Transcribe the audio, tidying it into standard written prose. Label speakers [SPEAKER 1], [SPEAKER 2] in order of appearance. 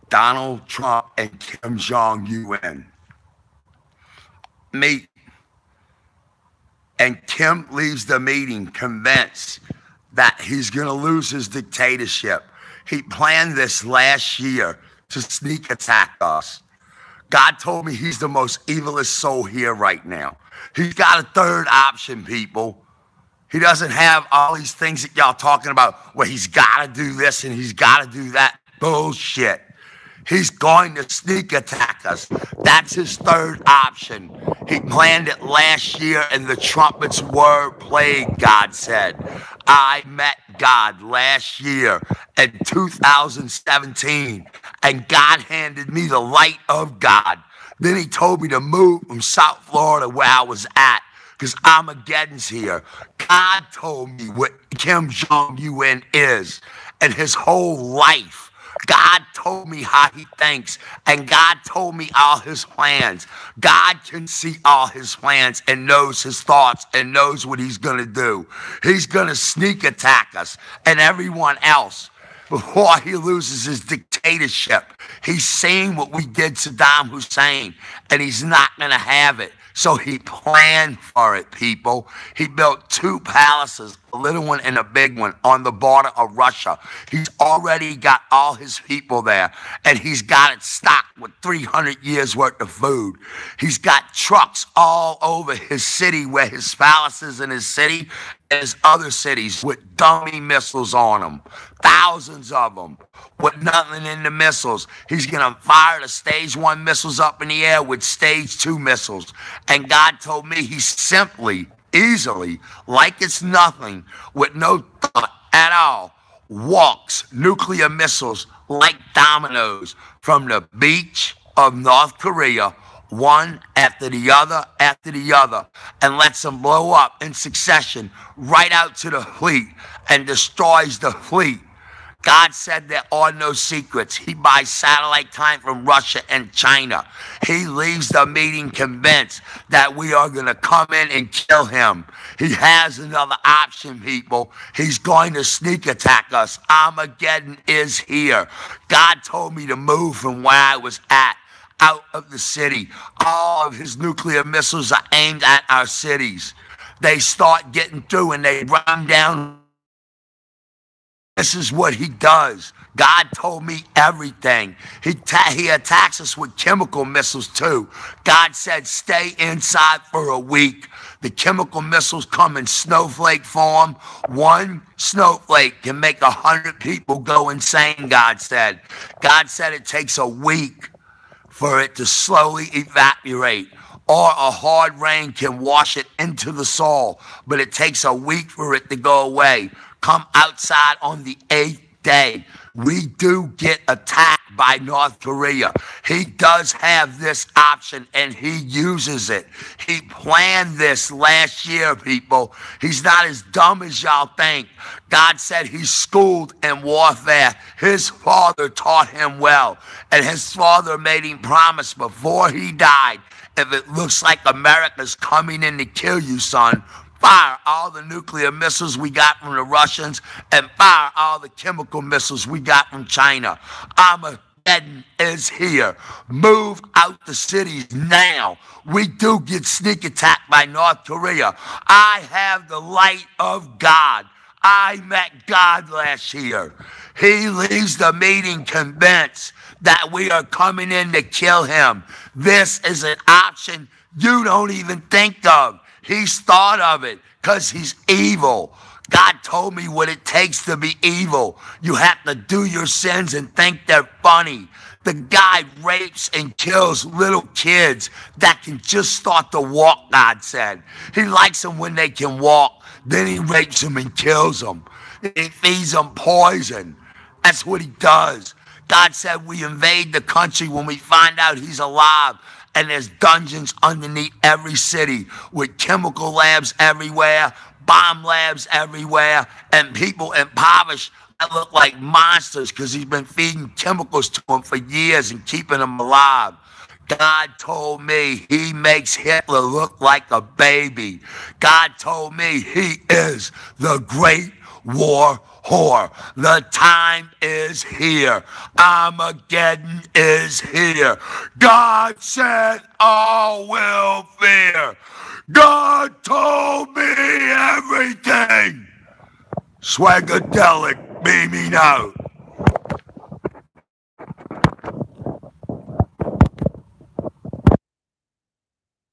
[SPEAKER 1] Donald Trump and Kim Jong-un meet, and Kim leaves the meeting convinced that he's going to lose his dictatorship. He planned this last year to sneak attack us. God told me he's the most evilest soul here right now. He's got a third option, people. He doesn't have all these things that y'all talking about where he's got to do this and he's got to do that. Bullshit. He's going to sneak attack us. That's his third option. He planned it last year, and the trumpets were played, God said. I met God last year in 2017, and God handed me the light of God. Then he told me to move from South Florida where I was at, because Armageddon's here. God told me what Kim Jong-un is and his whole life. God told me how he thinks, and God told me all his plans. God can see all his plans and knows his thoughts and knows what he's going to do. He's going to sneak attack us and everyone else before he loses his dictatorship. He's seen what we did to Saddam Hussein, and he's not going to have it. So he planned for it, people. He built two palaces, a little one and a big one, on the border of Russia. He's already got all his people there, and he's got it stocked with 300 years worth of food. He's got trucks all over his city, where his palace is in his city, and his other cities, with dummy missiles on them. Thousands of them with nothing in the missiles. He's going to fire the stage 1 missiles up in the air with stage 2 missiles. And God told me he simply, easily, like it's nothing, with no thought at all, walks nuclear missiles like dominoes from the beach of North Korea, one after the other, and lets them blow up in succession right out to the fleet and destroys the fleet. God said there are no secrets. He buys satellite time from Russia and China. He leaves the meeting convinced that we are going to come in and kill him. He has another option, people. He's going to sneak attack us. Armageddon is here. God told me to move from where I was at, out of the city. All of his nuclear missiles are aimed at our cities. They start getting through and they run down. This is what he does. God told me everything. He attacks us with chemical missiles too. God said, stay inside for a week. The chemical missiles come in snowflake form. One snowflake can make 100 people go insane, God said. God said it takes a week for it to slowly evaporate, or a hard rain can wash it into the soil, but it takes a week for it to go away. Come outside on the 8th day. We do get attacked by North Korea. He does have this option, and he uses it. He planned this last year, people. He's not as dumb as y'all think. God said he's schooled in warfare. His father taught him well, and his father made him promise before he died, if it looks like America's coming in to kill you, son, fire all the nuclear missiles we got from the Russians and fire all the chemical missiles we got from China. Armageddon is here. Move out the cities now. We do get sneak attacked by North Korea. I have the light of God. I met God last year. He leaves the meeting convinced that we are coming in to kill him. This is an option you don't even think of. He's thought of it because he's evil. God told me what it takes to be evil. You have to do your sins and think they're funny. The guy rapes and kills little kids that can just start to walk, God said. He likes them when they can walk. Then he rapes them and kills them. He feeds them poison. That's what he does. God said we invade the country when we find out he's alive. And there's dungeons underneath every city with chemical labs everywhere, bomb labs everywhere, and people impoverished that look like monsters because he's been feeding chemicals to them for years and keeping them alive. God told me he makes Hitler look like a baby. God told me he is the great war whore. The time is here. Armageddon is here. God said all will fear. God told me everything. Swagadelic, beaming out.